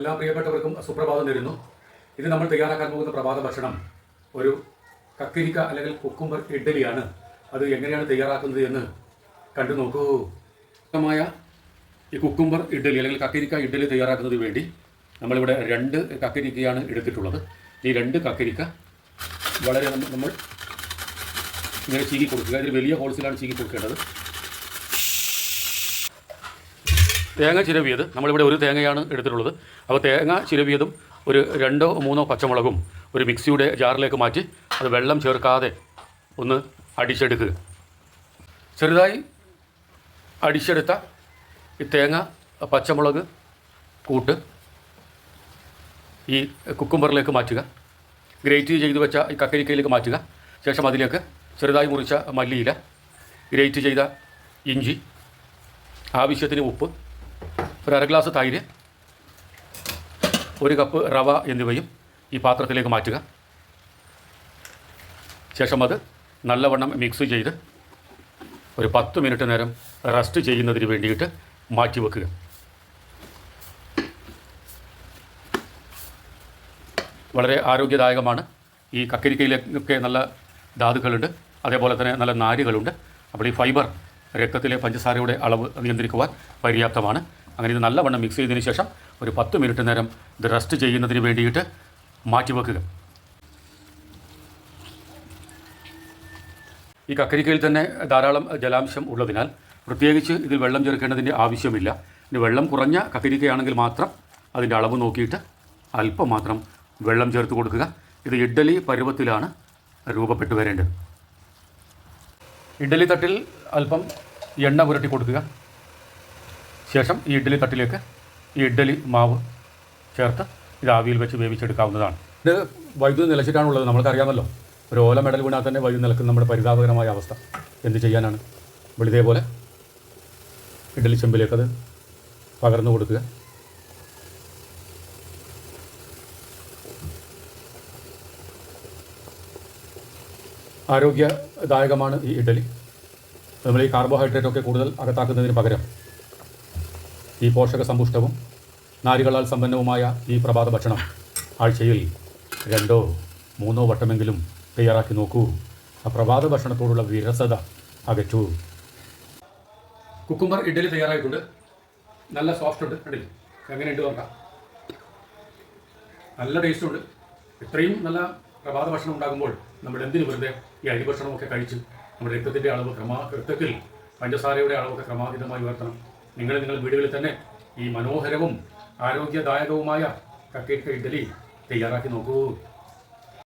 എല്ലാ പ്രിയപ്പെട്ടവർക്കും സുപ്രഭാതം നേരുന്നു. ഇത് നമ്മൾ തയ്യാറാക്കാൻ പോകുന്ന പ്രഭാത ഭക്ഷണം ഒരു കക്കരിക്ക അല്ലെങ്കിൽ കുക്കുംബർ ഇഡ്ഡലിയാണ്. അത് എങ്ങനെയാണ് തയ്യാറാക്കുന്നത് എന്ന് കണ്ടു നോക്കൂ. ഈ കുക്കുംബർ ഇഡ്ഡലി അല്ലെങ്കിൽ കക്കരിക്ക ഇഡ്ഡലി തയ്യാറാക്കുന്നതിന് വേണ്ടി നമ്മളിവിടെ 2 കക്കരിക്കയാണ് എടുത്തിട്ടുള്ളത്. ഈ 2 കക്കരിക്ക വളരെ നമ്മൾ ഇങ്ങനെ ചീകി കൊടുക്കുക. ഇതിൽ വലിയ ഹോൾസിലാണ് ചീകി കൊടുക്കേണ്ടത്. തേങ്ങ ചിരവിയത് നമ്മളിവിടെ 1 തേങ്ങയാണ് എടുത്തിട്ടുള്ളത്. അപ്പോൾ തേങ്ങ ചിരവിയതും ഒരു 2 or 3 പച്ചമുളകും ഒരു മിക്സിയുടെ ജാറിലേക്ക് മാറ്റി അത് വെള്ളം ചേർക്കാതെ ഒന്ന് അടിച്ചെടുക്കുക. ചെറുതായി അടിച്ചെടുത്ത ഈ തേങ്ങ പച്ചമുളക് കൂട്ട് ഈ കുക്കുംബറിലേക്ക് മാറ്റുക. ഗ്രേറ്റ് ചെയ്ത് വെച്ച ഈ കക്കരിക്കയിലേക്ക് മാറ്റുക. ശേഷം അതിലേക്ക് ചെറുതായി മുറിച്ച മല്ലിയില, ഗ്രേറ്റ് ചെയ്ത ഇഞ്ചി, ആവശ്യത്തിന് ഉപ്പ്, ഒരു 1/2 ഗ്ലാസ് തൈര്, 1 കപ്പ് റവ എന്നിവയും ഈ പാത്രത്തിലേക്ക് മാറ്റുക. ശേഷം അത് നല്ലവണ്ണം മിക്സ് ചെയ്ത് ഒരു 10 മിനിറ്റ് നേരം റെസ്റ്റ് ചെയ്യുന്നതിന് വേണ്ടിയിട്ട് മാറ്റി വെക്കുക. വളരെ ആരോഗ്യദായകമാണ്. ഈ കക്കരിക്കയിലൊക്കെ നല്ല ധാതുക്കളുണ്ട്, അതേപോലെ തന്നെ നല്ല നാരുകളുണ്ട്. അപ്പോൾ ഈ ഫൈബർ രക്തത്തിലെ പഞ്ചസാരയുടെ അളവ് നിയന്ത്രിക്കുവാൻ പര്യാപ്തമാണ്. അങ്ങനെ ഇത് നല്ലവണ്ണം മിക്സ് ചെയ്തതിന് ശേഷം ഒരു 10 മിനിറ്റ് നേരം ഇത് റെസ്റ്റ് ചെയ്യുന്നതിന് വേണ്ടിയിട്ട് മാറ്റി വെക്കുക. ഈ കക്കരിക്കയിൽ തന്നെ ധാരാളം ജലാംശം ഉള്ളതിനാൽ പ്രത്യേകിച്ച് ഇതിൽ വെള്ളം ചേർക്കേണ്ടതിൻ്റെ ആവശ്യമില്ല. ഇനി വെള്ളം കുറഞ്ഞ കക്കരിക്കയാണെങ്കിൽ മാത്രം അതിൻ്റെ അളവ് നോക്കിയിട്ട് അല്പം മാത്രം വെള്ളം ചേർത്ത് കൊടുക്കുക. ഇത് ഇഡ്ഡലി പരുവത്തിലാണ് രൂപപ്പെട്ടു വരേണ്ടത്. ഇഡ്ഡലി തട്ടിൽ അല്പം എണ്ണ പുരട്ടി കൊടുക്കുക. ശേഷം ഈ ഇഡ്ഡലി തട്ടിലേക്ക് ഈ ഇഡ്ഡലി മാവ് ചേർത്ത് ഇത് ആവിയിൽ വെച്ച് വേവിച്ചെടുക്കാവുന്നതാണ്. ഇത് വൈദ്യുതി നിലച്ചിട്ടാണുള്ളത്. നമ്മൾക്കറിയാമല്ലോ, ഒരു ഓല മെഡൽ വീണാൽ തന്നെ വൈദ്യുതി നിലക്കുന്ന നമ്മുടെ പരിതാപകരമായ അവസ്ഥ. എന്ത് ചെയ്യാനാണ്? അപ്പോൾ ഇതേപോലെ ഇഡ്ഡലി ചെമ്പിലേക്കത് പകർന്നു കൊടുക്കുക. ആരോഗ്യദായകമാണ് ഈ ഇഡ്ഡലി. നമ്മൾ ഈ കാർബോഹൈഡ്രേറ്റൊക്കെ കൂടുതൽ അകത്താക്കുന്നതിന് പകരം ഈ പോഷക സമ്പുഷ്ടവും നാരുകളാൽ സമ്പന്നവുമായ ഈ പ്രഭാത ഭക്ഷണം ആഴ്ചയിൽ 2 or 3 വട്ടമെങ്കിലും തയ്യാറാക്കി നോക്കൂ. ആ പ്രഭാത ഭക്ഷണത്തോടുള്ള വിരസത അകറ്റൂ. കുക്കുംബർ ഇഡ്ഡലി തയ്യാറായിട്ടുണ്ട്. നല്ല സോഫ്റ്റ് ഉണ്ട്. ഇഡ്ഡലി എങ്ങനെയുണ്ട് നോക്കാം. നല്ല ടേസ്റ്റ് ഉണ്ട്. ഇത്രയും നല്ല പ്രഭാത ഭക്ഷണം ഉണ്ടാകുമ്പോൾ നമ്മൾ എന്തിനു വെറുതെ ഈ അരി ഭക്ഷണമൊക്കെ കഴിച്ച് നമ്മുടെ രക്തത്തിൻ്റെ അളവ് രക്തത്തിൽ പഞ്ചസാരയുടെ അളവൊക്കെ ക്രമാതീതമായി ഉയർത്തണം. നിങ്ങളുടെ വീടുകളിൽ തന്നെ ഈ മനോഹരവും ആരോഗ്യദായകവുമായ കക്കരിക്ക ഇഡ്ഡലി തയ്യാറാക്കി നോക്കൂ.